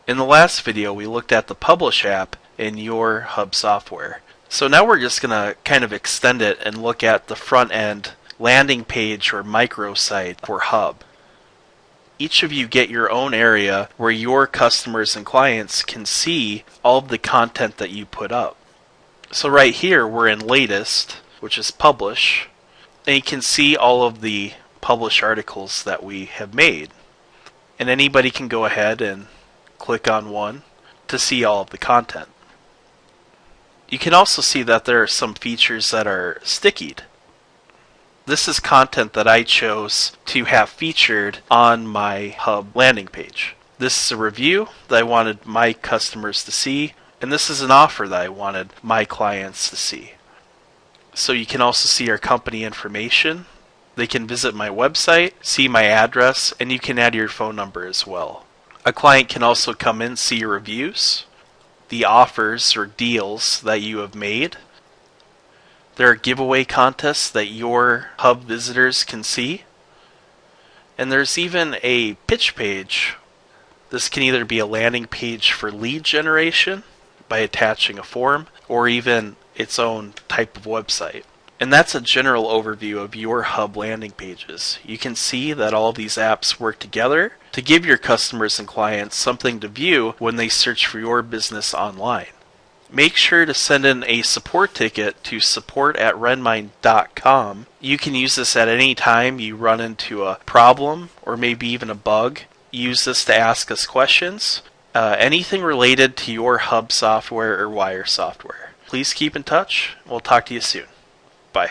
In the last video, we looked at the Publish app in your Hub software. So now we're just going to kind of extend it and look at the front end landing page or microsite for Hub. Each of you get your own area where your customers and clients can see all of the content that you put up. So right here we're in Latest, which is Publish, and you can see all of the published articles that we have made. And anybody can go ahead and click on one to see all of the content. You can also see that there are some features that are stickied. This is content that I chose to have featured on my Hub landing page. This is a review that I wanted my customers to see, and this is an offer that I wanted my clients to see. So you can also see our company information. They can visit my website, see my address, and you can add your phone number as well. A client can also come in, see your reviews, the offers or deals that you have made. There are giveaway contests that your Hub visitors can see. And there's even a pitch page. This can either be a landing page for lead generation by attaching a form, or even its own type of website. And that's a general overview of your Hub landing pages. You can see that all these apps work together to give your customers and clients something to view when they search for your business online. Make sure to send in a support ticket to support@renmind.com. You can use this at any time you run into a problem or maybe even a bug. Use this to ask us questions. Anything related to your Hub software or Wire software. Please keep in touch. We'll talk to you soon. Bye.